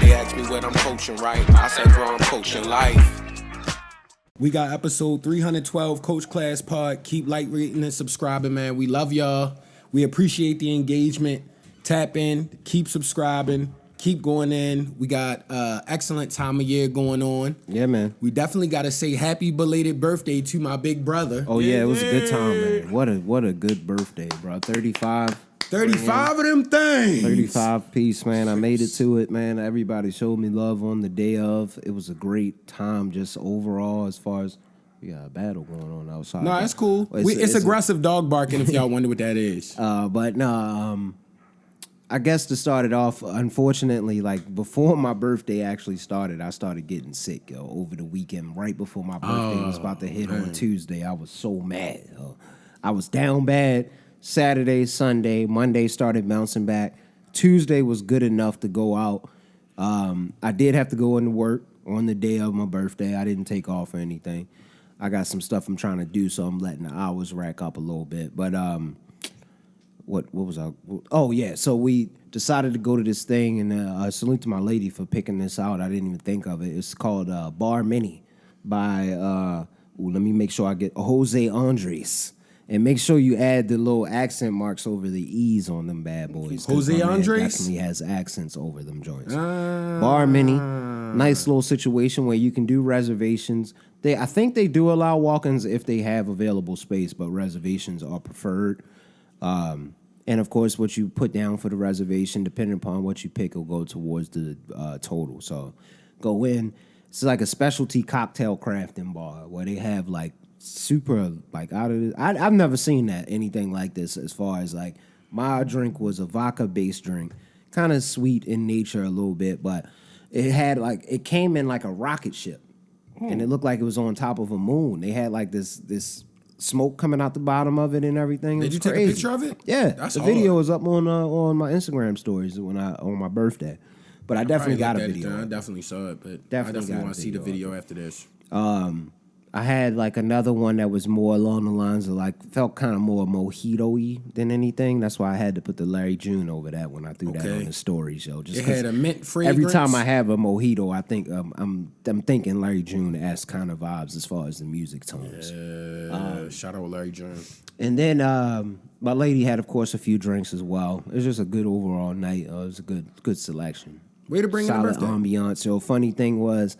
They ask me what I'm coaching, right? I said, bro, I'm coaching life. We got episode 312, Coach Class Pod. Keep like, rating, and subscribing, man. We love y'all. We appreciate the engagement. Tap in, keep subscribing, keep going in. We got excellent time of year going on. Yeah, man. We definitely got to say happy belated birthday to my big brother. Oh, yeah, it was a good time, man. What a good birthday, bro. 35. 35 of them things. 35 piece, man. I made it to it, man. Everybody showed me love on the day of. It was a great time just overall as far as we got a battle going on outside. No, that's cool. It's aggressive dog barking if y'all wonder what that is. I guess to start it off, unfortunately, like before my birthday actually started, I started getting sick over the weekend. Right before my birthday was about to hit on Tuesday, I was so mad. I was down bad. Saturday, Sunday, Monday started bouncing back. Tuesday was good enough to go out. I did have to go into work on the day of my birthday. I didn't take off or anything. I got some stuff I'm trying to do, so I'm letting the hours rack up a little bit. But what was I? Oh, yeah. So we decided to go to this thing, and salute to my lady for picking this out. I didn't even think of it. It's called Bar Mini by, let me make sure I get Jose Andres. And make sure you add the little accent marks over the E's on them bad boys. Jose Andres? Definitely has accents over them joints. Bar Mini, nice little situation where you can do reservations. I think they do allow walk-ins if they have available space, but reservations are preferred. And of course, what you put down for the reservation, depending upon what you pick, will go towards the total. So go in. It's like a specialty cocktail crafting bar where they have like super like out of this. I've never seen anything like this. As far as like my drink was a vodka based drink, kind of sweet in nature a little bit, but it came in like a rocket ship, and it looked like it was on top of a moon. They had like this smoke coming out the bottom of it and everything. Did you take a picture of it? Yeah, that's the hard. video was up on my Instagram stories on my birthday. But I definitely got a video. I definitely saw it, but I Definitely definitely want to see the video after this. I had like another one that was more along the lines of like felt kind of more mojito-y than anything. That's why I had to put the Larry June over that when I threw that on the stories, yo. Just it had a mint fragrance. Every time I have a mojito, I think I'm thinking Larry June-esque kind of vibes as far as the music tones. Shout out Larry June. And then my lady had, of course, a few drinks as well. It was just a good overall night. It was a good selection. Way to bring in the birthday. Solid ambiance. So funny thing was,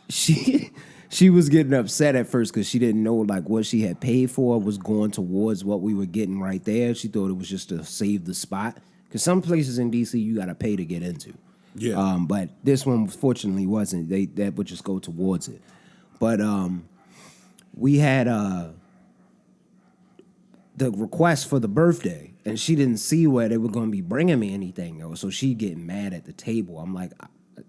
she was getting upset at first because she didn't know like what she had paid for was going towards what we were getting right there. She thought it was just to save the spot. Because some places in DC you got to pay to get into. Yeah. But this one fortunately wasn't. That would just go towards it. But we had the request for the birthday, and she didn't see where they were going to be bringing me anything, though. So she getting mad at the table. I'm like,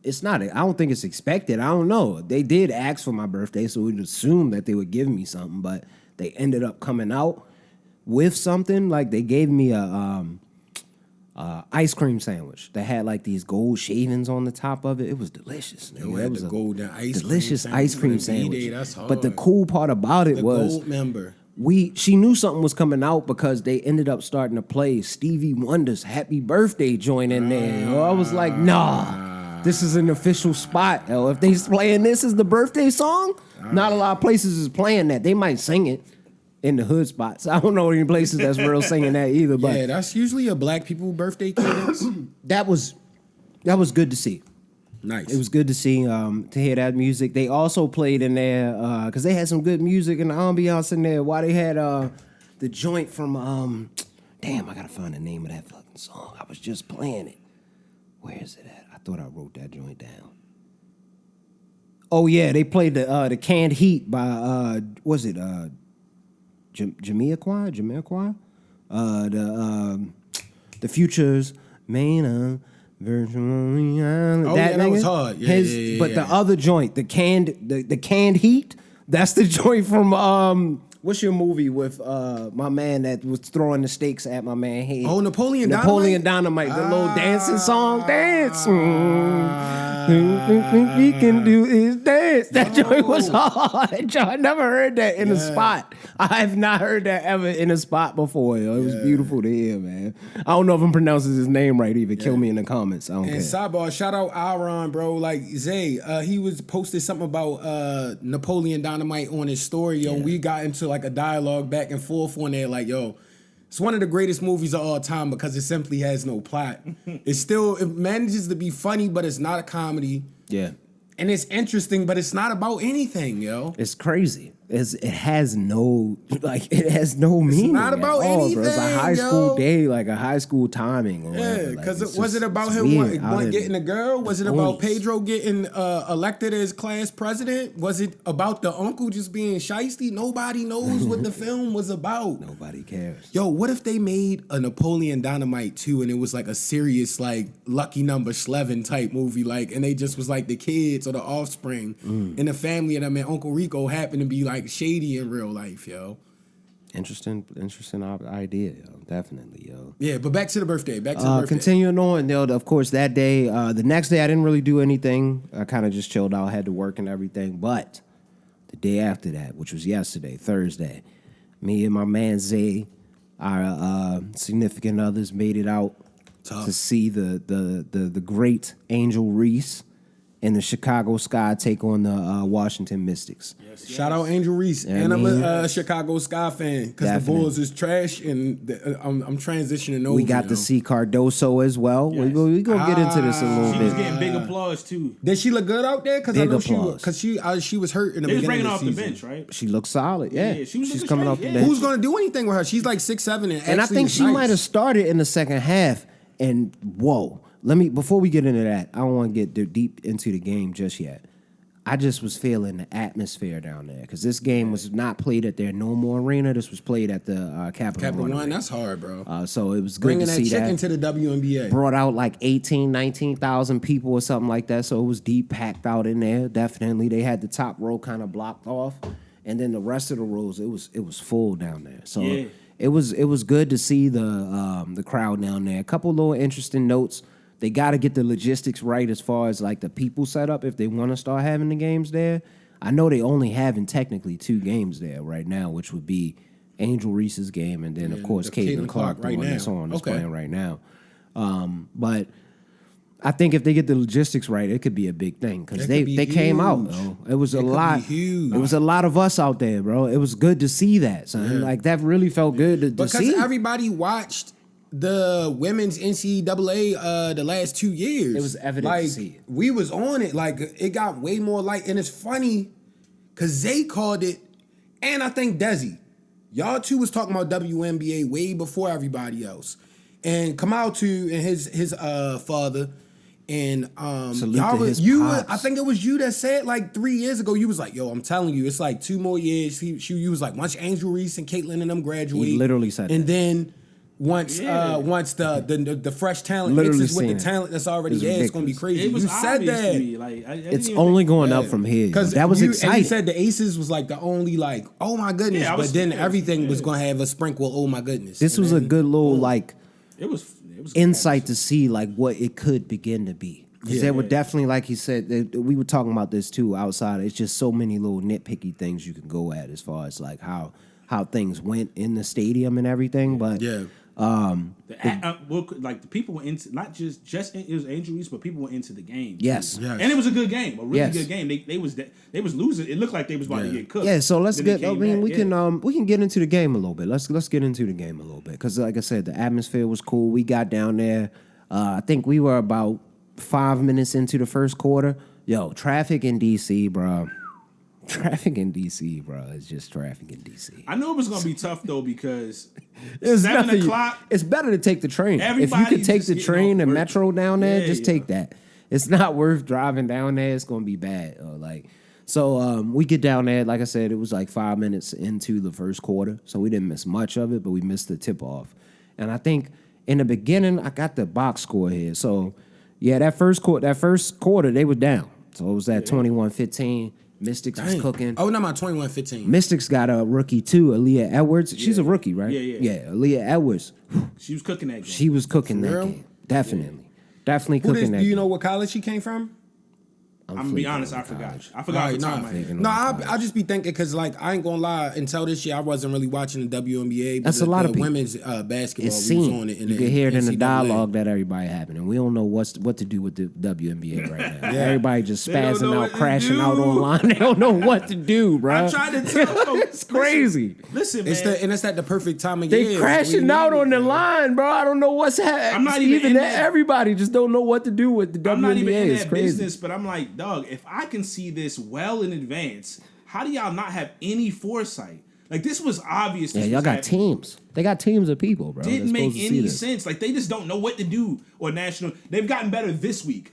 it's not. I don't think it's expected. I don't know. They did ask for my birthday, so we'd assume that they would give me something, but they ended up coming out with something. Like they gave me a ice cream sandwich that had like these gold shavings on the top of it. It was delicious. Yo, it was a golden delicious ice cream sandwich. That's hard. But the cool part about it was gold member. She knew something was coming out because they ended up starting to play Stevie Wonder's Happy Birthday joint in there. I was like, nah. This is an official spot. If they playing this as the birthday song, not a lot of places is playing that. They might sing it in the hood spots. I don't know any places that's real singing that either. But yeah, that's usually a black people birthday cadence. that was good to see. Nice. It was good to see to hear that music. They also played in there because they had some good music and the ambiance in there. While they had the joint from damn, I gotta find the name of that fucking song. I was just playing it. Where is it at? I thought I wrote that joint down. Oh yeah, they played the Canned Heat by was it Jamiroquai? The Future's main virtual reality. Oh yeah, that was hard. Yeah, But the other joint, the Canned Heat, that's the joint from what's your movie with my man that was throwing the stakes at my man head? Oh, Napoleon Dynamite, the little dancing song, dance. We can do is dance. experience. That joint was hard. Yo, I never heard that in a spot. I have not heard that ever in a spot before. Yo. It was beautiful to hear, man. I don't know if I'm pronouncing his name right either. Kill me in the comments. I don't care. And sidebar, shout out Aaron, bro. Like Zay, he was posted something about Napoleon Dynamite on his story. Yo, we got into like a dialogue back and forth on there. Like, yo, it's one of the greatest movies of all time because it simply has no plot. It manages to be funny, but it's not a comedy. Yeah. And it's interesting, but it's not about anything, yo. It's crazy. It has no meaning. It's not about anything, bro. It's a high school yo. day, like a high school timing. Or Yeah, because was it about him getting a girl? Was it about Pedro getting elected as class president? Was it about the uncle just being shiesty? Nobody knows what the film was about. Nobody cares. Yo, what if they made a Napoleon Dynamite 2 and it was like a serious, like, Lucky Number 11 type movie, like, and they just was like the kids or the offspring in the family of them, and Uncle Rico happened to be like shady in real life, yo. Interesting idea, yo. Definitely, yo. Yeah, but back to the birthday. Continuing on, yo, of course, that day, the next day I didn't really do anything. I kind of just chilled out, had to work and everything. But the day after that, which was yesterday, Thursday, me and my man Zay, our significant others, made it out to see the great Angel Reese and the Chicago Sky take on the Washington Mystics. Yes. Shout out Angel Reese. Yeah, and I'm a Chicago Sky fan because the Bulls is trash and I'm transitioning over. We got to see Cardoso as well. Yes. We gonna get into this a little She bit. was getting big applause too. Did she look good out there? Because I Big know applause. she was hurt in the They was beginning bringing of off the the season. bench, right? She looks solid. Yeah, Yeah, she was she's looking coming straight, off the yeah. bench. Who's gonna do anything with her? She's like 6'7" And I think she might have started in the second half. And whoa, before we get into that, I don't want to get deep into the game just yet. I just was feeling the atmosphere down there because this game was not played at their normal arena. This was played at the Capital One. That's hard, bro. So it was good Bringing to that see chicken that. to the WNBA. Brought out like 19,000 people or something like that. So it was deep packed out in there. Definitely, they had the top row kind of blocked off, and then the rest of the rows it was full down there. So it was good to see the crowd down there. A couple little interesting notes. They got to get the logistics right as far as like the people set up if they want to start having the games there. I know they only having technically 2 games there right now, which would be Angel Reese's game and then of course Caitlin Clark, the one that's on is playing right now. But I think if they get the logistics right, it could be a big thing because they came out. Bro. It was a lot. It was a lot of us out there, bro. It was good to see that, son. Yeah. Like that really felt good to see. Because everybody watched the women's NCAA the last 2 years. It was evident like, to see it. We was on it. Like it got way more light. And it's funny because Zay called it, and I think Desi. Y'all two was talking about WNBA way before everybody else. And Kamal too and his father. And y'all was, I think it was you that said like 3 years ago, you was like, yo, I'm telling you, it's like 2 more years. You was like, once Angel Reese and Caitlin and them graduate. He literally said and that. then once the fresh talent Literally mixes with the it. talent that's already It's there, it's gonna be crazy. It was You said obvious that. to me. Like, I didn't It's even only think- going up from here. That was exciting. And you said the Aces was like the only like, oh my goodness, Yeah, I but was- then yeah, everything was yeah. gonna have a sprinkle. Oh my goodness. This And was a then, good little like It was insight to see like what it could begin to be. Because there were definitely, like he said, we were talking about this too outside. It's just so many little nitpicky things you can go at as far as like how things went in the stadium and everything. But like the people were into not just it was Angel Reese, but people were into the game. Yes. And it was a good game, a really good game. They was losing. It looked like they was about to get cooked. Yeah, so let's Then get. they I came mean, back, we can get into the game a little bit. Let's get into the game a little bit because, like I said, the atmosphere was cool. We got down there. I think we were about 5 minutes into the first quarter. Yo, traffic in DC, bro. Traffic in DC, bro. It's just traffic in DC. I knew it was gonna be tough though because It's 7 o'clock. It's better to take the train. If you Everybody could take just the getting train off and work. metro down there, Yeah, just take that. It's not worth driving down there. It's gonna be bad. So we get down there. Like I said, it was like 5 minutes into the first quarter, so we didn't miss much of it, but we missed the tip off. And I think in the beginning, I got the box score here. So yeah, that first quarter they were down. So it was at 21-15. Mystics was cooking. Oh, no, my 21-15. Mystics got a rookie too, Aaliyah Edwards. She's a rookie, right? Yeah. Aaliyah Edwards. She was cooking that game. She was cooking that real? game. Definitely. Definitely Who cooking that do you game. know what college she came from? I'm gonna be honest, I forgot. I forgot Right, off the top nah. of my head. No, I just be thinking because like I ain't gonna lie. Until this year, I wasn't really watching the WNBA. But That's a lot of people. Women's basketball. It's We was seen. on it. You can hear it in the NCAA. dialogue that everybody having, and we don't know what to do with the WNBA right now. Yeah. Everybody just They don't spazzing know out, what to crashing do. out online. They don't know what to do, bro. I tried to tell folks. It's crazy. Listen, man. It's at the perfect time of They year. crashing We out need on it, the man. line, bro. I don't know what's happening. I'm not even in that- Everybody just don't know what to do with the WNBA. I'm not even in It's that crazy. business, but I'm like, dog, if I can see this well in advance, how do y'all not have any foresight? Like, this was obvious. Yeah, this y'all was got happening. teams. They got teams of people, bro. Didn't They're make supposed to see any this. sense. Like, they just don't know what to do. Or national. They've gotten better this week.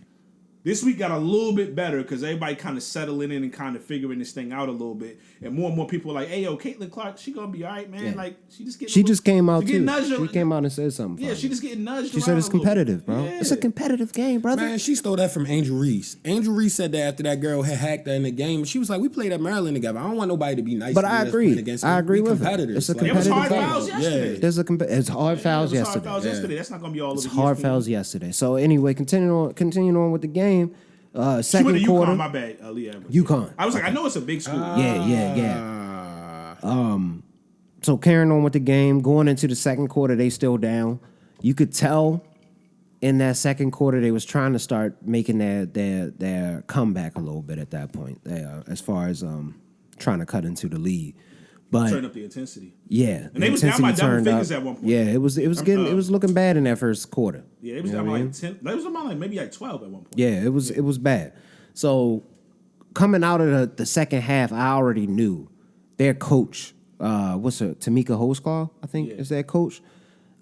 This week got a little bit better because everybody kind of settling in and kind of figuring this thing out a little bit. And more people are like, hey, yo, Caitlin Clark, she going to be all right, man. Yeah. Like, she just getting She just came out she getting too. nudged She around. came out and said something. Yeah, funny. she just getting nudged She said around it's a little bit. competitive, bro. Yeah. It's a competitive game, brother. Man, she stole that from Angel Reese. Angel Reese said that after that girl had hacked her in the game. She was like, we played at Maryland together. I don't want nobody to be nice But to me I that's agree. playing against me. I agree We with it. competitors. It's a Like, It was hard competitive fouls game. yesterday. There's it's hard fouls It was hard yesterday. fouls yesterday. That's not going to be all over It's hard ESPN. fouls yesterday. So anyway, continuing on with the game. She went Second to quarter. UConn, my bad, Leah. UConn. I was like, I know it's a big school. Yeah. So carrying on with the game, going into the second quarter, they still down. You could tell in that second quarter they was trying to start making their comeback a little bit at that point. As far as trying to cut into the lead. But Turn up the intensity. yeah, And they was down by intensity double turned figures up. at one point. Yeah, it was looking bad in that first quarter. Yeah, it was You know down what I by mean? like 10. They was about like maybe like 12 at one point. Yeah, it was bad. So coming out of the second half, I already knew their coach, what's her Tamika Holsclaw, I think is their coach.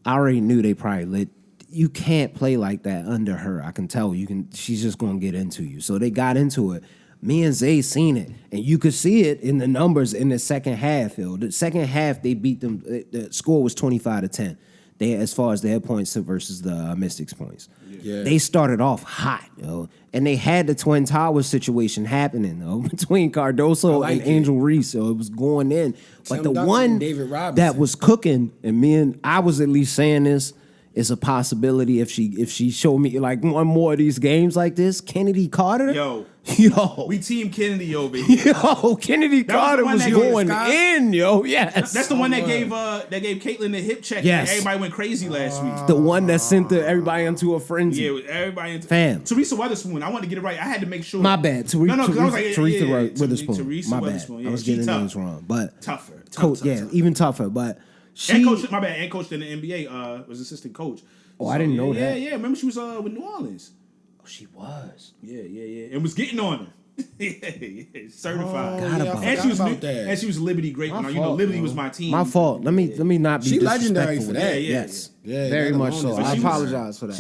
I already knew they probably lit. You can't play like that under her. I can tell you can. She's just gonna get into you. So they got into it. Me and Zay seen it, and you could see it in the numbers in the second half. Yo, the second half they beat them. The score was 25-10. They as far as their points versus the Mystics points. Yeah. They started off hot, yo, and they had the Twin Towers situation happening though between Cardoso like and it. Angel Reese. So it was going in, but Tim the Duncan one and David Robinson. that was cooking, and I was at least saying this. Is a possibility if she showed me like one more of these games like this. Kennedy Carter, Yo. yo, We team Kennedy over here. yo, Kennedy That was the Carter one was that going Scott? in, yo. Yes, That's the one that gave Caitlyn the hip check. Yes. And everybody went crazy last week. the one that sent everybody into a frenzy. Yeah, everybody. Fam. Teresa Witherspoon. I wanted to get it right. I had to make sure. My bad. No, because I was like, Teresa yeah, Witherspoon. Teresa My bad. Witherspoon. Yeah, I was she getting tough. names wrong, but Tougher. coach, Tough. even tougher. But she, And coach, my bad, and coached in the NBA. Was assistant coach. Oh, I didn't know yeah, that. Yeah. Remember she was with New Orleans. she was. Yeah. And was getting on her. yeah. Certified. Forgot about And she was about that. and she was Liberty great. My You know, fault, Liberty bro. was my team. My fault. Let me not be She disrespectful legendary with for that. that. Yeah, Yes, yeah. very that much alone so. is- I She was- apologize for that.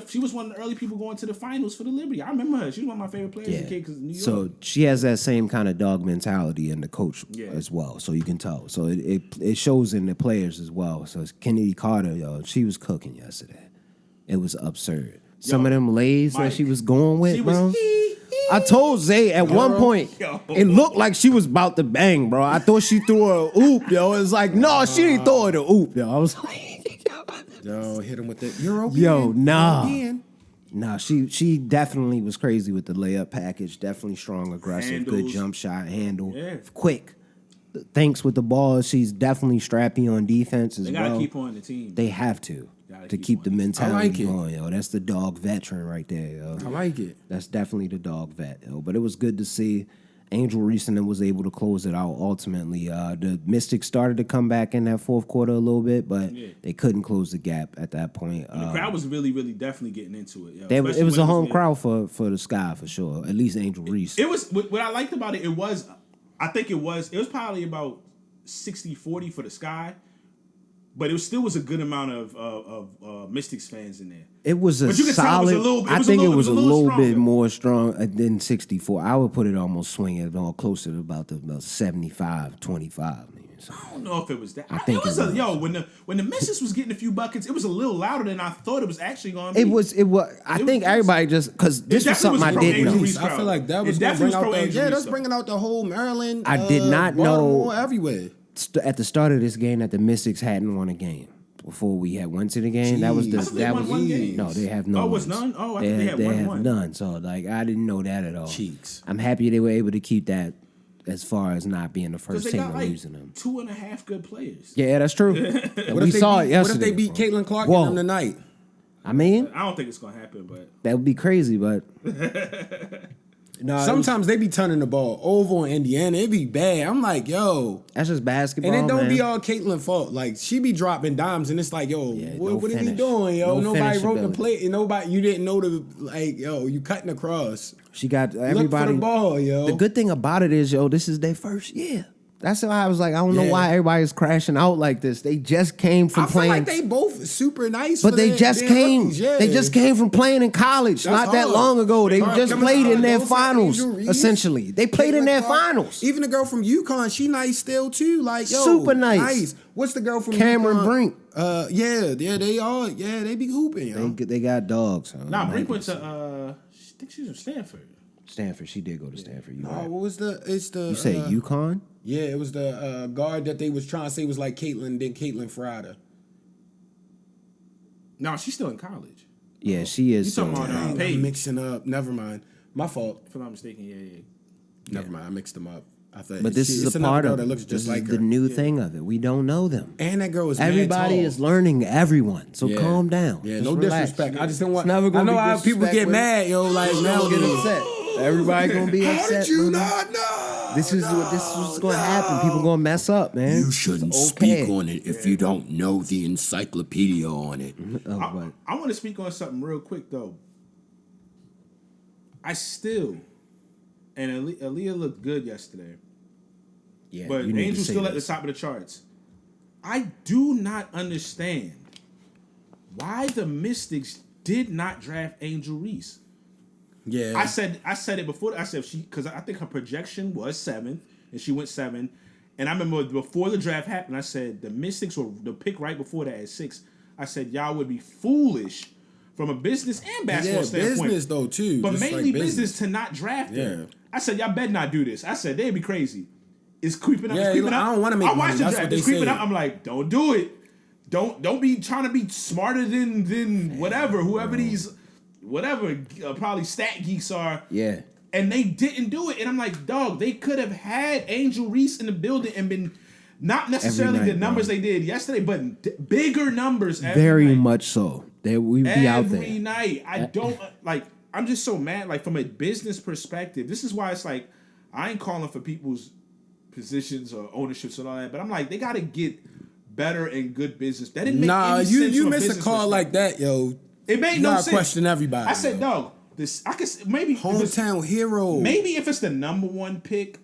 She was one of the early people going to the finals for the Liberty. I remember her. She was one of my favorite players as a kid because New York. So she has that same kind of dog mentality in the coach Yeah. as well. So you can tell. So it shows in the players as well. So it's Kennedy Carter, yo, she was cooking yesterday. It was absurd. Some of them lays that Mike, she was going with, she bro. was I told Zay at one point, Yo. it looked like she was about to bang, bro. I thought she threw her a oop, yo. It's like, no, she didn't throw it a oop, yo. I was like, Yo, hit him with the European. yo, nah. European. Nah, she definitely was crazy with the layup package. Definitely strong, aggressive, good Handles. jump shot, handle, Yeah. quick. Thanks with the ball. She's definitely strappy on defense as They well. gotta keep her on the team. They have to Gotta keep the on. mentality like it. going, yo. That's the dog veteran right there, yo. I like it. That's definitely the dog vet, yo. But it was good to see. Angel Reese and them was able to close it out ultimately. The Mystics started to come back in that fourth quarter a little bit, but they couldn't close the gap at that point. The crowd was really, really definitely getting into it. Yo. It Especially was when a home there. crowd for the Sky for sure. At least Angel Reese. It was what I liked about it. I think it was probably about 60-40 for the Sky, but it still was a good amount of Mystics fans in there. It was a But you could tell it was solid. a little- I think it was a little bit stronger. more strong than 64. I would put it almost swinging all closer to about 75-25. Maybe. So, I don't know if it was that. I think it was it was. when the Mystics was getting a few buckets, it was a little louder than I thought it was actually going to be. It was. I think everybody just because this was definitely something was I didn't pro know. Reese I feel like that was It gonna definitely bring out was the pro-injury that's stuff. bringing out the whole Maryland. I did not know- Baltimore, everywhere. At the start of this game that the Mystics hadn't won a game. before we had went to the game. That was Jeez. the I thought they that won was one game. no, they have no. Oh, it was ones. none? Oh, I thought they had one. none. So like I didn't know that at all. Cheeks. I'm happy they were able to keep that as far as not being the Because first they team got to like losing them. 2.5 good players. Yeah, that's true. What we if they saw beat, it yesterday. What if they beat Caitlin Clark Whoa. and them tonight? I mean, I don't think it's gonna happen, but that would be crazy, but no, Sometimes they be turning the ball over on Indiana. It be bad. I'm like, yo. that's just basketball. And it don't man. be all Caitlyn fault. Like she be dropping dimes, and it's like, yo, Yeah, what, no what are we finish. doing, yo? No Nobody wrote the finishability. play. And nobody, you didn't know the like, yo, you cutting across. She got Look for everybody. the ball, yo. The good thing about it is, yo, this is their first year. That's why I was like, I don't know Yeah. why everybody's crashing out like this. They just came from I feel playing, like they both super nice, but for they their- just their came. rookies, yeah. They just came from playing in college That's not that hard. long ago. They Hard just coming played out in of their those finals. Angel Reese, Essentially, they played in Caitlin their Clark. finals. Even the girl from UConn, she nice still too. Like, yo, Super nice. What's the girl from Cameron UConn? Brink. Yeah, they are. Yeah, they be hooping, yo. They got dogs. Huh? nah, Man, Brink went to I think she's from Stanford. Stanford. She did go to Stanford. You Oh, right. what was the? It's the. You say UConn? Yeah, it was the guard that they was trying to say was like Caitlyn, then Caitlyn Friday. No, she's still in college. Yeah, she is. You talking still- about, I'm Paige. mixing up. Never mind. My fault. If I'm not mistaken, yeah. Never mind. I mixed them up. I thought. But this it's is a another part girl of that it. looks This just is like the her. new thing of it. We don't know them. And that girl is mad Everybody tall. is learning everyone. So Yeah. calm down. Yeah, Just no relax. disrespect. I just didn't want. It's never gonna I know be how people disrespect get with- mad, yo. Like now, Don't get upset. Everybody gonna be How upset. did you brother. not know? This is what's gonna happen. People gonna mess up, man. You shouldn't It's okay. speak on it if you don't know the encyclopedia on it. Oh, but I want to speak on something real quick though. I still, and Aaliyah looked good yesterday, yeah, but you need to Angel's say still at the this. top of the charts. I do not understand why the Mystics did not draft Angel Reese. Yeah. I said it before. I said because I think her projection was 7th, and she went 7. And I remember before the draft happened, I said the Mystics were the pick right before that at 6. I said y'all would be foolish from a business and basketball standpoint. business though too. But just mainly like business to not draft her. Yeah. I said, y'all better not do this. I said, they'd be crazy. It's creeping up. Yeah, It's creeping I up. don't wanna make I watched money. the That's draft. what they It's creeping said. up. I'm like, don't do it. Don't be trying to be smarter than whatever, whoever these, whatever, probably stat geeks are. Yeah. And they didn't do it. And I'm like, dog, they could have had Angel Reese in the building and been not necessarily Every the night, numbers bro. they did yesterday, but bigger numbers every Very night. much so. They we be out Every there. night. I don't like. I'm just so mad. Like from a business perspective, this is why it's like I ain't calling for people's positions or ownerships and all that. But I'm like, they got to get better and good business. That didn't make Nah, any sense you from miss a business call like perspective. that, yo. It made You no gotta sense. question everybody. I said, yo. dog, this I could maybe if it's- Hometown hero. Maybe if it's the number 1 pick,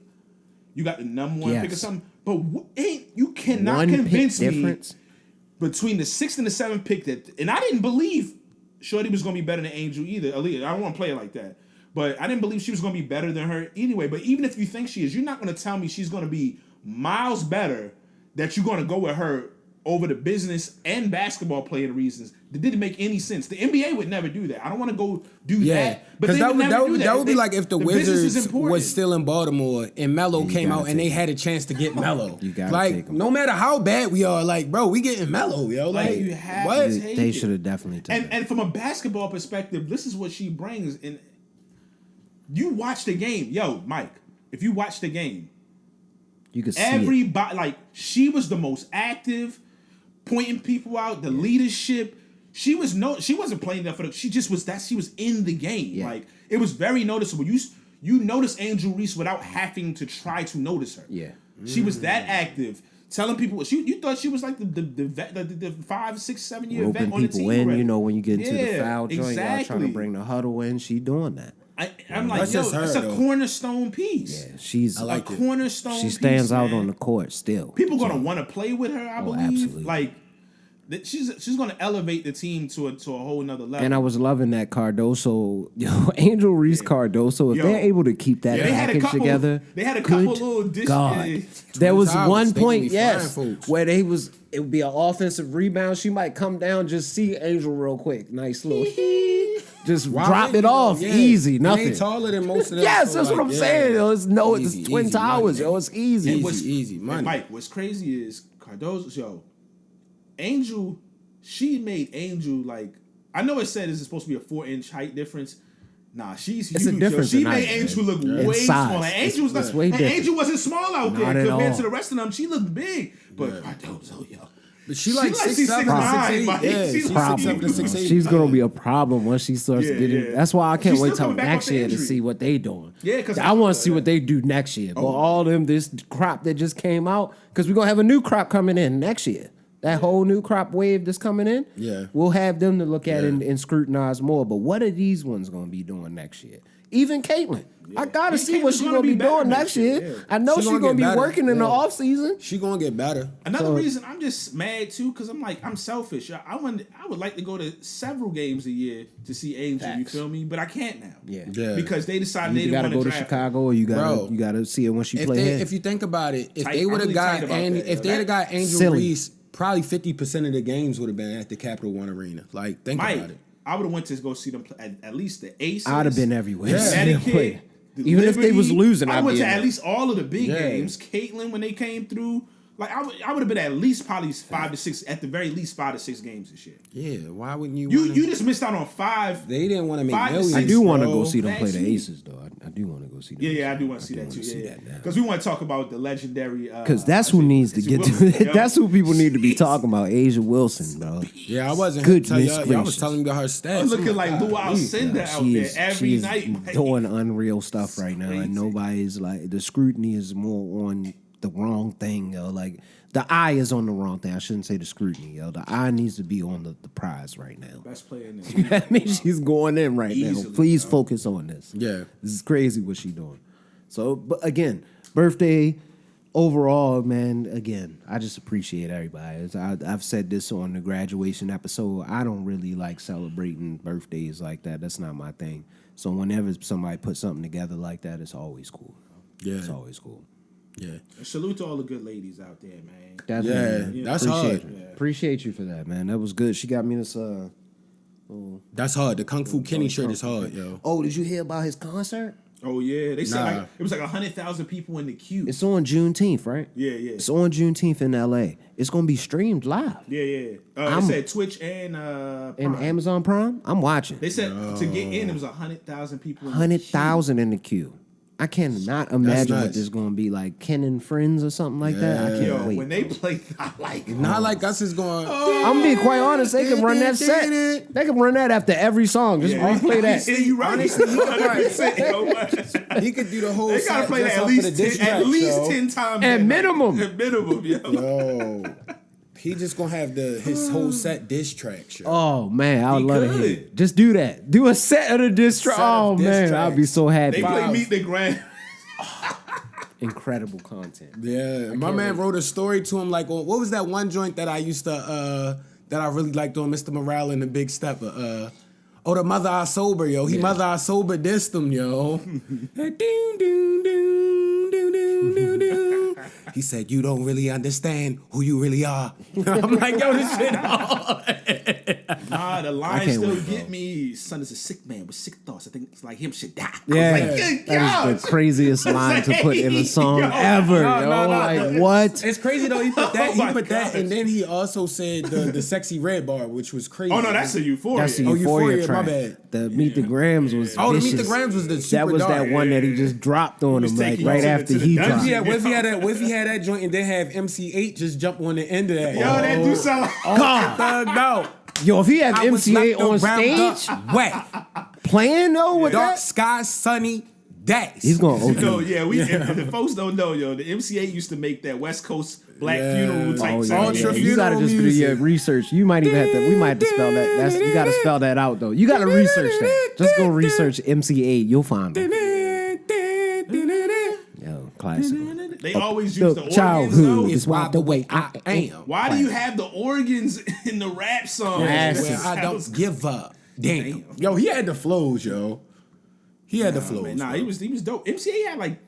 you got the number 1 pick or Yes. something. But you cannot One pick convince me difference. between the 6th and the 7th pick and I didn't believe Shorty was gonna be better than Angel either. Aaliyah, I don't want to play it like that, but I didn't believe she was gonna be better than her anyway. But even if you think she is, you're not gonna tell me she's gonna be miles better. That you're gonna go with her over the business and basketball playing reasons. That didn't make any sense. The NBA would never do that. I don't want to go do Yeah, that. But because they would never do that would be They- like if the business is Wizards important. was still in Baltimore and Melo came gotta out and take they had a chance to get Melo. You gotta like take 'em. no matter how bad we are, like bro, we getting Melo, yo. Like you have what? to take They it. should have definitely taken. And from a basketball perspective, this is what she brings. And you watch the game, yo, Mike. If you watch the game, You could see it. everybody like she was the most active, pointing people out, the leadership. She wasn't playing that for the. She just was that. She was in the game. Yeah. Like it was very noticeable. You notice Angel Reese without having to try to notice her. Yeah. She was that active, telling people. You thought she was like the 5, 6, 7 year vet Roping on the people team. in, already. you know, when you get into the Yeah, foul joint, y'all trying exactly. to bring the huddle in, she doing that. I'm like, That's yo, just her, it's a though. cornerstone piece. Yeah, she's I like a it. cornerstone. she piece, stands out man. on the court still. People gonna want to play with her. I believe. absolutely. Like she's gonna elevate the team to a whole nother level. And I was loving that Cardoso, Angel Reese Cardoso. If Yo. they're able to keep that Yeah, they had a package couple- together, they had a couple good little dish- God. yeah. There was Towers, one they can point, be yes, flying folks. where it would be an offensive rebound. She might come down, just see Angel real quick, nice little, just Why drop wouldn't it you, though? off, Yeah. easy, And nothing. They taller than most of them. Yes, so, that's what like, I'm yeah. saying. Yo, it's Easy, Twin easy Towers. money. Yo, it's easy. Easy money. And Mike, what's crazy is Cardoso. Yo, Angel she made Angel like. I know it said it's supposed to be a 4-inch height difference. Nah, she's It's huge. a difference Yo. She in made height, Angel man. look In way size. smaller. Angel was It's way different. Angel wasn't small out there Not at compared all. to the rest of them. She looked big, but I don't know, yo. But she like she's 6'7", 6'9", 6'8". Mike. Yeah, She's she's Problem. 6'7" to 6'8". She's gonna be a problem once she starts Yeah, getting. yeah. That's why I can't She's wait still till coming back next off the year to injury. see what they doing. Yeah, 'cause I want to see what they do next year. But all them this crop that just came out, because we're gonna have a new crop coming in next year. That whole new crop wave that's coming in, Yeah. we'll have them to look at and scrutinize more. But what are these ones gonna be doing next year? Even Caitlyn, I gotta And see what Caitlin's she's gonna gonna be be better doing next year. yeah. I know She she's gonna gonna get be better, working in the yeah. off season. She gonna get better. Another reason I'm just mad too, because I'm selfish. I would like to go to several games a year to see Angel. You Facts. feel me? But I can't now. Yeah. Yeah. Because they decided You they didn't gotta want go to to draft. Chicago, or you Bro. gotta see it when she If play. they, here. if you think about it, if Tight. they I'm would have really got tight about Andy, that, if yo. they'd have got Angel Silly. Reese, probably 50% of the games would have been at the Capital One Arena. Like, think Mike, about it. I would have went to go see them play at least the Aces. I'd have been everywhere. Connecticut. the Even if they was Liberty. losing, I I'd went be to in at there. least all of the big Yeah. games. Caitlyn when they came through. Like I would have been at least probably 5 to 6, at the very least 5 to 6 games this year. Yeah, why wouldn't you? You wanna- you just missed out on 5. They didn't want to make 5 to millions. 6. I do want to bro. go see them play the Facts. Aces, though. I do want to go see them. Yeah, I do want to see that too. Yeah, because we want to talk about the legendary. Because that's who needs to get to. That's who people need to be talking about. Asia Wilson, bro. Yeah, I wasn't. Goodness Tell y'all, y'all was gracious. telling me about her stats. I'm looking I'm like Lou Alcindor out She there is, every she is night. Mike. doing unreal stuff right now, crazy. and nobody's like the scrutiny is more on the wrong thing, yo. Like the eye is on the wrong thing. I shouldn't say the scrutiny, yo. The eye needs to be on the prize right now. Best player in the league. That means she's going in right now. Easily, Please bro. focus on this. Yeah. This is crazy what she doing. So, but again, birthday overall, man. Again, I just appreciate everybody. I've said this on the graduation episode. I don't really like celebrating birthdays like that. That's not my thing. So whenever somebody puts something together like that, it's always cool. Yeah. It's always cool. Yeah, Salute to all the good ladies out there, man. Definitely, Yeah, man. that's Appreciate hard. you. Appreciate you for that, man. That was good. She got me this. that's hard. The Kung Fu Kenny shirt is hard, yo. Oh, did you hear about his concert? Oh yeah, they said Nah. like it was like 100,000 people in the queue. It's on Juneteenth, right? Yeah, yeah. It's on Juneteenth in LA. It's gonna be streamed live. Yeah, yeah. I'm- It said Twitch and And Prime. Amazon Prime, I'm watching. They said to get in, it was 100,000 people. in the 100,000 in the queue. I cannot imagine what nice. this is gonna be like. Ken and Friends or something like that. I Yeah. can't Yo, wait. when they play, I like. Not like us is going. I'm being quite honest. They can run that set. They can run that after every song. Just replay that. Yeah, you right. Honestly, he could probably- 100%, yo. He could do the whole. They gotta set play just that off at of the least diss 10, at track, least yo. 10 times. At that minimum. night. At minimum, yo. Yo, he just gonna have his whole set diss tracks. Yo. Oh man, I would He love to hear. could. it. Just do that. Do a set of the diss track. Set of Oh diss man, tracks. I'd be so happy. They play Meet the Grand. Incredible content. Yeah, my man wrote a story to him like, what was that one joint that I used to that I really liked on Mr. Morale and the Big Stepper? Oh, the Mother I Sober, yo. He Mother I Sober dissed him, yo. He said, "You don't really understand who you really are." I'm like, yo, this shit hard. Nah, the line can't still wait, get me. Son is a sick man with sick thoughts. I think it's like him should die. Yeah, I was like, good that is God. the craziest line to put in a song Yo, ever. no, yo. no, no. Like what? It's crazy though. He put that. Oh He my put that, gosh. and then he also said the sexy red bar, which was crazy. Oh no, that's a Euphoria. That's the Oh, Euphoria, Euphoria, my track. bad. The Meet the Grams was Oh, the vicious. Meet the Grams was the super That was dark. that one that he just dropped on was him like taking right you to after the he dungeon. dropped. Yeah, what if he had that joint and then have MC8 just jump on the end of that? Yo, that do sound like. God. Thugged out. Yo, if he had I was MCA left on around stage the wet. playing though with Dark that, sky, sunny days. he's gonna open. No, yeah, if the folks don't know, yo, the MCA used to make that West Coast black Yeah. funeral type Oh, song. Ultra You gotta funeral just do music. your research. You might even have to. We might have to spell that. You gotta spell that out though. You gotta research that. Just go research MCA. You'll find him. Yo, classic. They always use the organs. Childhood though. is why the way I am. Why do you have the organs in the rap songs? Yes. Where I That was- don't give up. Damn. Yo, he had the flows, yo. He had the flows. Man, nah, bro. he was dope. MCA had like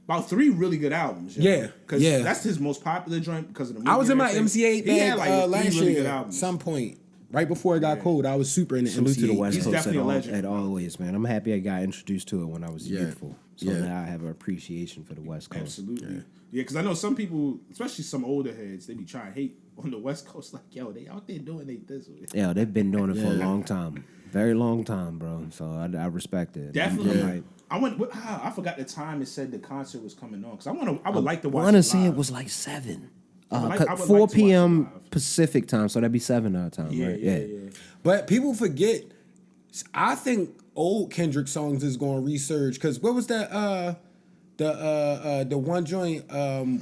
about 3 really good albums. yo. Yeah, because yeah. that's his most popular joint because of the movie. I was in and my everything. MCA He had bag like 3 last really year good at albums. some point. Right before it got cold, I was super into Salute to the MC8. West He's Coast definitely a at legend, bro. always, man. I'm happy I got introduced to it when I was youthful. So Yeah. now I have an appreciation for the West Coast. Absolutely. Yeah, because I know some people, especially some older heads, they be trying to hate on the West Coast. Like, yo, they out there doing they this. Yeah, they've been doing it for a long time. Very long time, bro. So I respect it. Definitely. I'm like, I forgot the time it said the concert was coming on because I would like to watch. I want to it say it live. was like 7. I would like to 4 watch it p.m. live. Pacific time, so that'd be 7 our time, Yeah, right? yeah. But people forget. I think old Kendrick songs is going to resurge because what was that? The one joint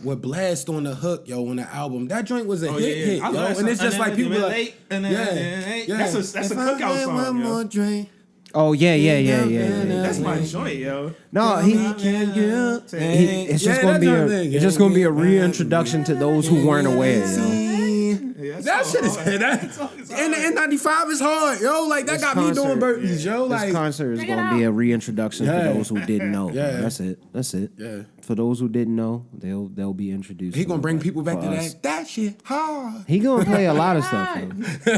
with Blast on the hook, yo, on the album. That joint was a hit, I yo, love that and it's song. just like people like, yeah. That's a If I cookout had song, one yo. more drink. Oh yeah. That's my joint, yo. No, it's just Yeah, gonna be that's what I'm it's just gonna be a reintroduction to those who weren't aware, yo. That shit is that in '95 is hard, yo. Like that This got me doing concert- burpees, yo. This Like concert is gonna be a reintroduction Yeah. for those who didn't know. Yeah. That's it. Yeah. For those who didn't know, they'll be introduced. he to gonna it, bring but people back for to us- that shit hard. He gonna play a lot of stuff. Yo.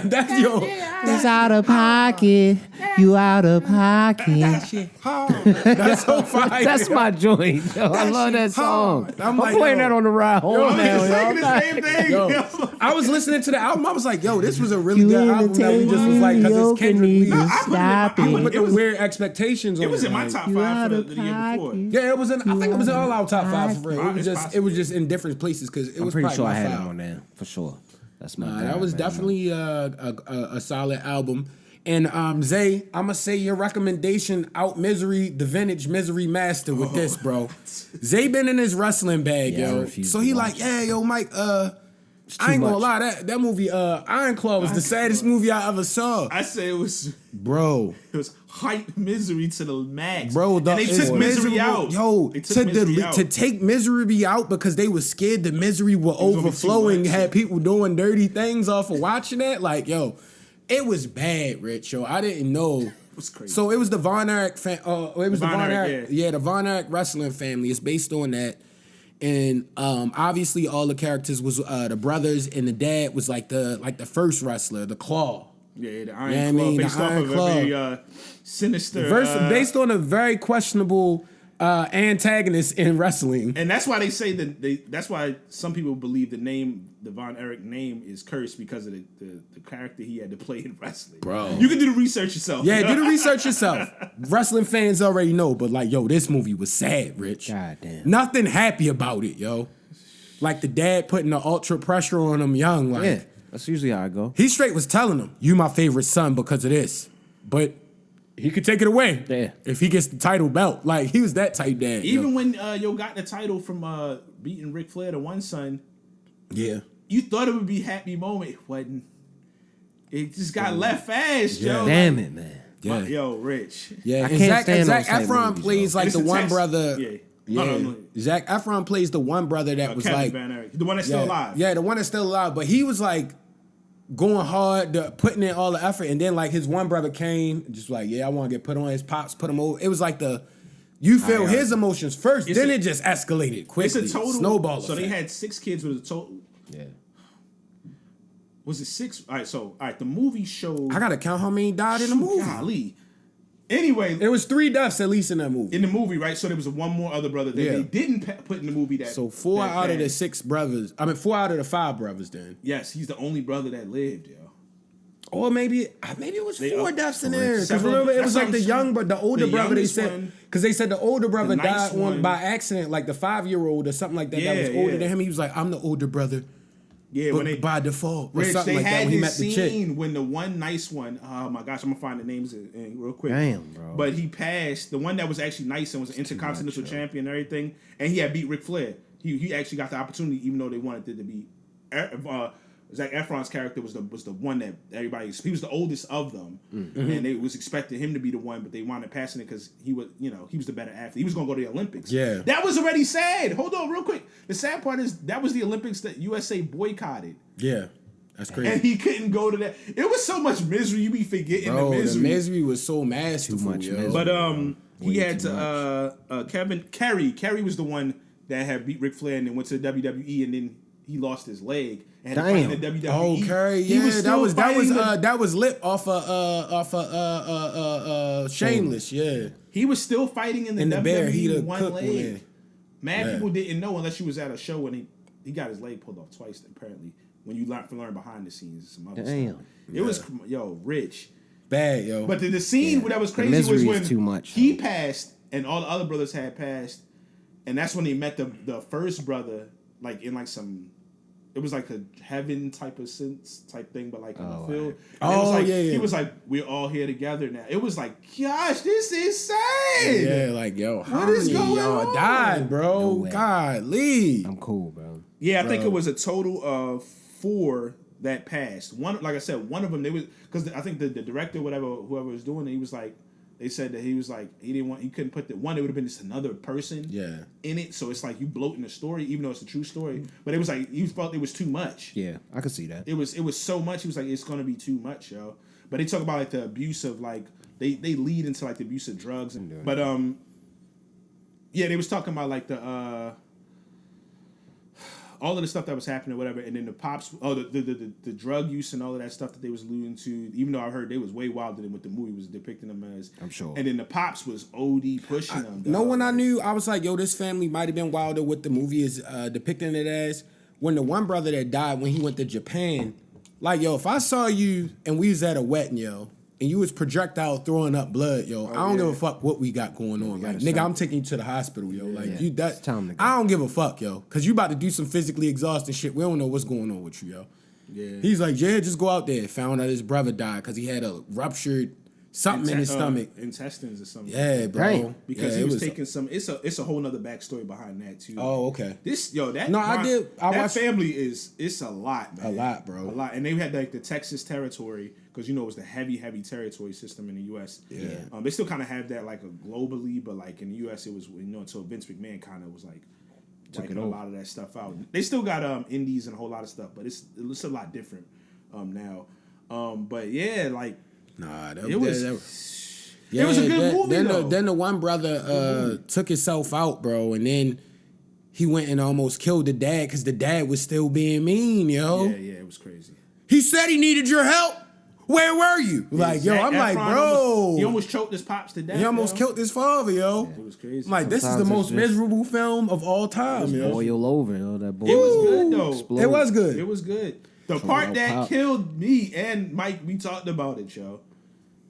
That's yo. It's out of pocket. You out of pocket. Shit hard. That's so fire. That's my joint. Yo, I love that shit song. hard. I'm like, playing yo. that on the ride home I'm now. just Yo. thinking the same thing. Yo, yo. I was listening to the album. I was like, yo, this was a really You good in the album that we just was like, because it's Kendrick. need We to I put it in my- stop I put it. the It was- weird expectations on it. It was in my like- top You 5 out for of the year before. pocket. Yeah, it was in. I think it was in all our top 5 for real. It was It's just, possible. it was just in different places because it I'm was pretty probably sure I my had five. him on there for sure. That's my. Nah, guy, that was man. definitely a solid album. And Zay, I'm gonna say your recommendation out Misery, the vintage Misery Master with this, bro. Zay been in his wrestling bag, Yeah, I yo. refuse So to he watch like, yeah, yo, Mike, It's I ain't too gonna much. lie, that movie, Iron Claw was the saddest movie I ever saw. I say it was Bro. hype Misery to the max. Bro, and they took Misery out. Yo, They took Misery out. to take Misery out because they was scared the Misery would gonna be too overflowing, much. had people doing dirty things off of watching that. Like, yo, it was bad, Rich. Yo, I didn't know. It was crazy. So it was the Von Erich, it was the Von Von Erich, Erich, yeah, the Von Erich wrestling family. It's based on that. And obviously all the characters was the brothers, and the dad was like the first wrestler, the Claw. Yeah, the Iron Yeah, I Claw mean, the based off Iron of Claw. a very sinister. Based on a very questionable antagonist in wrestling. And that's why they say that's why some people believe the Von Erich name is cursed because of the character he had to play in wrestling. Bro. You can do the research yourself. Yeah, do the research yourself. Wrestling fans already know, but like, yo, this movie was sad, Rich. God damn. Nothing happy about it, yo. Like the dad putting the ultra pressure on him young. Like, Yeah, that's usually how I go. he straight was telling him, you my favorite son because of this. But he could take it away if he gets the title belt. Like, he was that type dad. Even yo. when yo got the title from beating Ric Flair, the one son, Yeah. you thought it would be a happy moment. It wasn't. It just got left fast, yo. Damn it, man. Yeah. Yo, Rich. Yeah, I and can't stand Zac those type Efron movies, plays though. like It's the a one test. brother. Yeah. Yeah. No. Zac Efron plays the one brother that was Kevin like, Van Erich, the one that's still alive. Yeah, the one that's still alive. But he was like going hard, putting in all the effort, and then like his one brother came, just like, yeah, I want to get put on. His pops put him over. It was like you feel his emotions first, It's then a- it just escalated quickly. It's a total snowball So effect. they had 6 kids with a total. Yeah. Was it 6? All right. The movie showed. I gotta count how many died in the movie. Golly. Anyway, There was 3 deaths at least in that movie. in the movie, right? So there was one more other brother that Yeah. they didn't put in the movie. That So 4 that out of the passed. 6 brothers. I mean, 4 out of the 5 brothers. Then, Yes, he's the only brother that lived, yo. or maybe it was They 4 deaths in there. Because several- remember, it that's was what like I'm the saying. older The brother. They youngest said one, because they said the older brother the nice died one. by accident, like the 5-year-old or something like that. That was Yeah, older yeah. than him. He was like, I'm the older brother. Yeah, But when they by default, or Rich, something they like that had when he this met the chick. scene when the one nice one. Oh my gosh, I'm gonna find the names in real quick. Damn, bro. But he passed. The one that was actually nice and was an intercontinental champion and everything, and he had beat Ric Flair. He actually got the opportunity, even though they wanted it to be. Zac Efron's character was the one that everybody. He was the oldest of them, and they was expecting him to be the one, but they wanted passing it because he was the better athlete. He was gonna go to the Olympics. Yeah. that was already sad. Hold on, real quick. The sad part is that was the Olympics that USA boycotted. Yeah, that's crazy. And he couldn't go to that. It was so much misery. You be forgetting Bro, the misery. the misery was so masterful. much yo. misery. But he Way had too to Kevin Kerry. Kerry was the one that had beat Ric Flair and then went to the WWE and then he lost his leg. and had to fight in the WWE. Oh, Curry, He yeah, still fighting that was Lip off Shameless, yeah. He was still fighting in the WWE Bear, he the one cook leg. one, yeah. Mad people didn't know unless you was at a show when he got his leg pulled off twice. Apparently, when you learn behind the scenes, some other stuff. It was rich. Bad, yo. But the scene that was The crazy was misery when is too much, he passed and all the other brothers had passed, and that's when he met the first brother, like in like some. It was like a heaven type of sense type thing, but like in the field. And it was like, yeah. He was like, we're all here together now. It was like, gosh, this is insane. Yeah, like, yo, how What is many going y'all on? died, bro? No way. God, Lee. I'm cool, bro. Yeah, I think it was a total of 4 that passed. One, like I said, one of them, they was because I think the director, whoever was doing it, he was like, they said that he was like, he couldn't put the one. It would have been just another person. Yeah. In it, so it's like you bloating the story, even though it's a true story. But it was like you felt it was too much. Yeah, I could see that. It was so much. He was like, it's gonna be too much, yo. But they talk about like the abuse of like they lead into like the abuse of drugs, but yeah, they was talking about like the all of the stuff that was happening or whatever, and then the pops, the drug use and all of that stuff that they was alluding to. Even though I heard they was way wilder than what the movie was depicting them as. I'm sure. And then the pops was OD pushing them. No dog. one I knew, I was like, yo, this family might have been wilder what the movie is depicting it as. When the one brother that died when he went to Japan, like, yo, if I saw you and we was at a wedding, yo, and you was projectile throwing up blood, yo, I don't give a fuck what we got going on. Like, nigga, I'm taking you to the hospital, yo. Like, you that It's time to go. I don't give a fuck, yo. Cause you about to do some physically exhausting shit. We don't know what's going on with you, yo. Yeah. He's like, yeah, just go out there. Found out his brother died because he had a ruptured something in his stomach. Intestines or something. Yeah, bro. Damn. Because Yeah, he it was taking some. It's a whole nother backstory behind that too. Oh, okay. That watched- family it's a lot, man. A lot, bro. A lot, and they had like the Texas territory because it was the heavy territory system in the U.S. Yeah. They still kind of have that like globally, but like in the U.S. it was until Vince McMahon kind of was like Took wiping it a over. lot of that stuff out. They still got indies and a whole lot of stuff, but it's a lot different now. But yeah, like Nah, it was. Yeah, It was a good movie, though. Then the one brother took himself out, bro, and then he went and almost killed the dad because the dad was still being mean, yo. Yeah, it was crazy. He said he needed your help. Where were you? Like, yo, Zac I'm like, Efron bro. he almost choked his pops to death. He almost killed his father, yo. It was crazy. I'm like, this is the Sometimes most it's just- miserable film of all time, yo. Boil over, yo. That boy. It was good though. Explode. It was good. It was good. The part that pop. killed me and Mike, we talked about it, yo.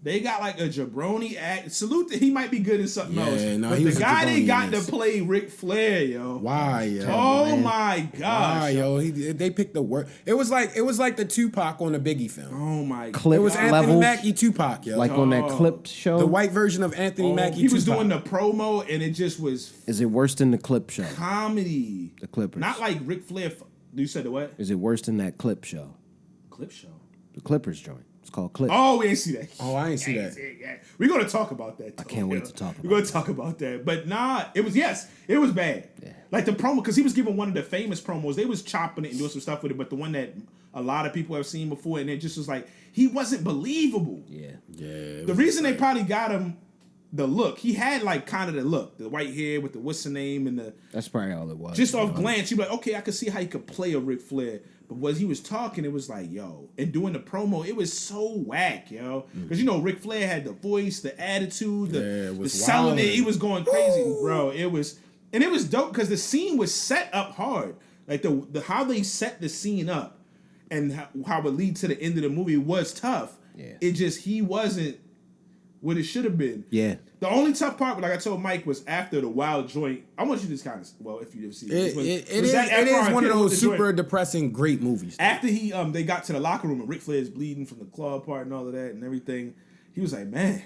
They got like a jabroni act. Salute that he might be good in something Yeah, else. no, but he the was a guy they jabroni got in to this. play Ric Flair, yo. Why, yo? Oh my gosh. Why, yo? They picked the word. It was like the Tupac on the Biggie film. Oh my Clip It was God. Anthony levels, Mackie Tupac, yo. like on that clip show. the white version of Anthony Oh, Mackie he was Tupac. doing the promo and it just was Is it worse than the clip show? comedy. The Clippers. Not like Ric Flair. You said the what? Is it worse than that clip show? Clip show. The Clippers joint. It's called Clip. Oh, we ain't see that. Oh, I ain't see that. Yeah. We're gonna talk about that. I can't wait to talk We're gonna talk about that. But nah, it was bad. Yeah. Like the promo, because he was giving one of the famous promos. They was chopping it and doing some stuff with it, but the one that a lot of people have seen before, and it just was like he wasn't believable. Yeah. Yeah. The reason they probably got him the look, he had like kind of the look, the white hair with the what's the name and the That's probably all it was. just to be off honest. glance, you'd be like, okay, I could see how he could play a Ric Flair. But when he was talking, it was like, yo, and doing the promo, it was so whack, yo. Because Ric Flair had the voice, the attitude, Yeah, the it was selling it. wildin'. He was going crazy, bro. It was dope because the scene was set up hard. Like the how they set the scene up and how it lead to the end of the movie was tough. Yeah. It just he wasn't what it should have been. Yeah. The only tough part, like I told Mike, was after the wild joint. I want you to just kind of, well, if you ever see it, It is one of those super depressing great movies. After they got to the locker room and Ric Flair is bleeding from the claw part and all of that and everything, he was like, man,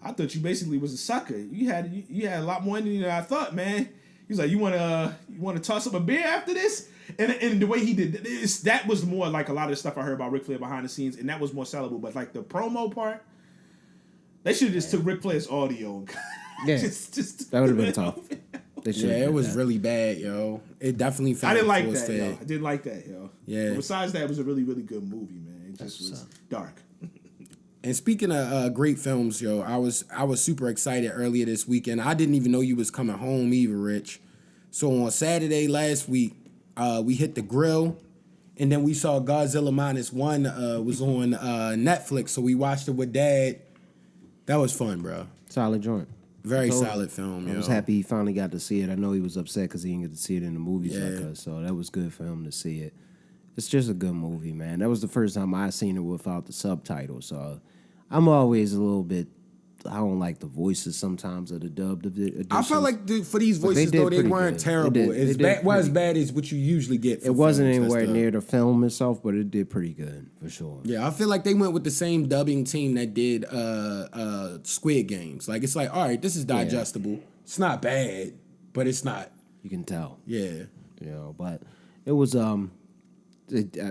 I thought you basically was a sucker. You had a lot more in you than I thought, man. He was like, you want to toss up a beer after this? And the way he did that was more like a lot of the stuff I heard about Ric Flair behind the scenes, and that was more sellable. But like the promo part, they should have just took Ric Flair's audio. And Yeah. just That would have been tough. They Yeah, should've it did was that. really bad, yo. It definitely felt I didn't like force that, yo. fed. I didn't like that, yo. Yeah. But besides that, it was a really, really good movie, man. It just was dark. And speaking of great films, yo, I was super excited earlier this weekend. I didn't even know you was coming home either, Rich. So on Saturday last week, we hit the grill And then we saw Godzilla -1 was on Netflix, so we watched it with Dad. That was fun, bro. Solid joint. Very So, solid film. I was happy he finally got to see it. I know he was upset because he didn't get to see it in the movies like us, so that was good for him to see it. It's just a good movie, man. That was the first time I seen it without the subtitles, so I'm always a little bit. I don't like the voices sometimes of the dubbed editions. I felt like for these But they voices did though, they pretty weren't good. terrible. They did As pretty bad as what you usually get. For It wasn't films. anywhere That's near the film itself, but it did pretty good for sure. Yeah, I feel like they went with the same dubbing team that did Squid Games. Like it's like, all right, this is digestible. It's not bad, but it's not. You can tell. Yeah. But it was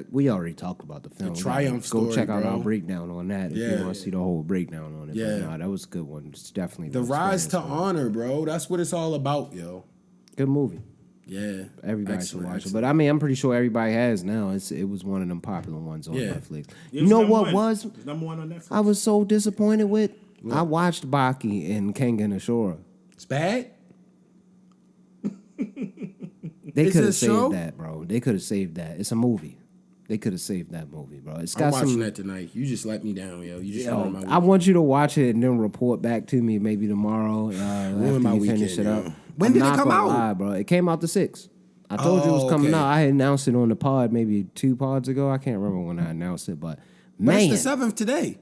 we already talked about the film. Triumph Go story, check out bro. our breakdown on that if Yeah. you want to see the whole breakdown on it. Yeah. But, that was a good one. It's definitely The an rise to experience, man. honor, bro. That's what it's all about, yo. Good movie. Yeah. Everybody Excellent, should watch it. excellent. But I mean, I'm pretty sure everybody has now. It was one of them popular ones on Yeah. Netflix. It You know number what one. was? It's number 1 on Netflix. I was so disappointed with. I watched Baki and Kengan Ashura. It's bad. They Is could it a have saved show? that, bro. They could have saved that. It's a movie. They could have saved that movie, bro. It's I'm got watching some. that tonight. You just let me down, yo. You just Yo, ruined my I want you to watch it and then report back to me maybe tomorrow after my you finish weekend, it up. yo. When I'm did it not come gonna out? lie, bro. It came out the 6th. I told you it was Oh, coming okay. out. I had announced it on the pod maybe 2 pods ago. I can't remember when I announced it, but But man, it's the 7th today.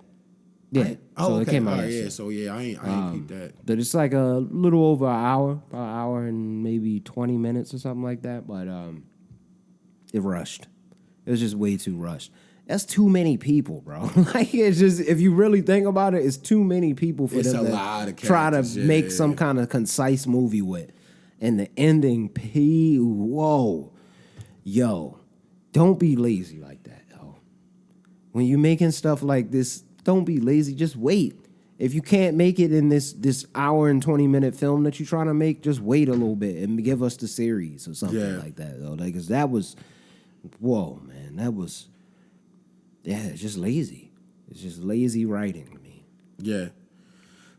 yeah. Oh, so okay. it came out. All right, yesterday. yeah. So yeah, I ain't peeped that. But it's like a little over an hour, about an hour and maybe 20 minutes or something like that. But it rushed. It was just way too rushed. That's too many people, bro. Like it's just if you really think about it, it's too many people for It's them a to lot of try to characters, yeah, make yeah, some yeah. kind of concise movie with. And the ending, whoa, yo, don't be lazy like that, yo. When you're making stuff like this, don't be lazy. Just wait. If you can't make it in this hour and 20-minute film that you're trying to make, just wait a little bit and give us the series or something Yeah. like that, though. Like, 'cause that was, whoa, man, that was, yeah, it's just lazy. It's just lazy writing to me. Yeah.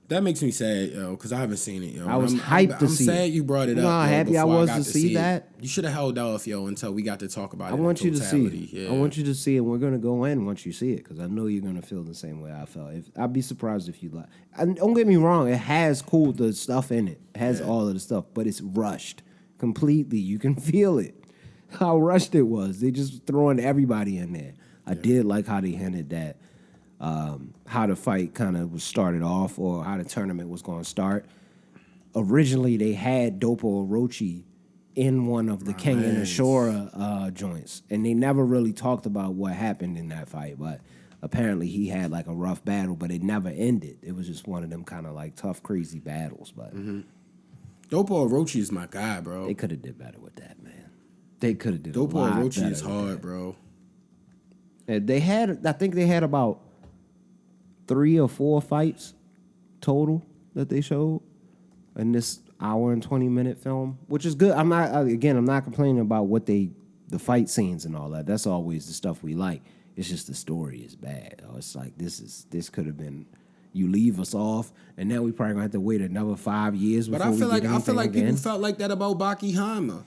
That makes me sad, yo, because I haven't seen it, yo. I was I'm hyped to I'm see sad it. you brought it You up. know how yo, happy I before was got to see it. that? You should have held off, yo, until we got to talk about it. I want you to see it. Yeah. I want you to see it. We're gonna go in once you see it because I know you're gonna feel the same way I felt. I'd be surprised if you like. And don't get me wrong, it has the stuff in it. It has all of the stuff, but it's rushed completely. You can feel it. How rushed it was. They just throwing everybody in there. I did like how they hinted that how the fight kind of was started off or how the tournament was going to start. Originally, they had Dopo Orochi in one of the Kengan Ashura joints, and they never really talked about what happened in that fight, but apparently he had like a rough battle, but it never ended. It was just one of them kind of like tough, crazy battles, but Dopo Orochi is my guy, bro. they could have did better with that, man. They could have did a Dopo lot Orochi better is with hard, that. bro. And they had, I think they had about 3 or 4 fights total that they showed in this hour and 20-minute film, which is good. I'm not complaining about the fight scenes and all that. That's always the stuff we like. It's just the story is bad. It's like this could have been. You leave us off, and now we probably gonna have to wait another 5 years. But Before I feel we get like anything again. people felt like that about Baki Hama.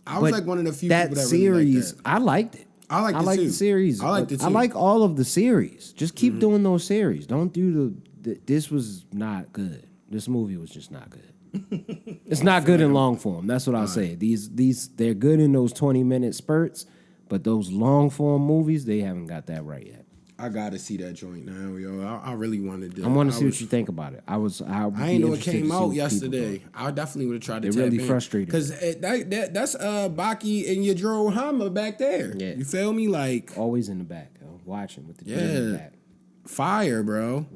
I was But like one of the few that people that series, really liked that. I liked it. I liked it like too. the series. I liked it I too. like all of the series. Just keep doing those series. Don't do this was not good. This movie was just not good. It's not good in long form. That's what I'll say. These they're good in those 20-minute spurts, but those long form movies, they haven't got that right yet. I gotta see that joint now, yo. I really wanted to. I want to see what you think about it. I I ain't know it came out yesterday. I definitely would have tried to. They really frustrated me. because that's Baki and Yajiro Hama back there. Yeah. You feel me? Like Always in the back, watching with the Yeah. in the back. fire, bro.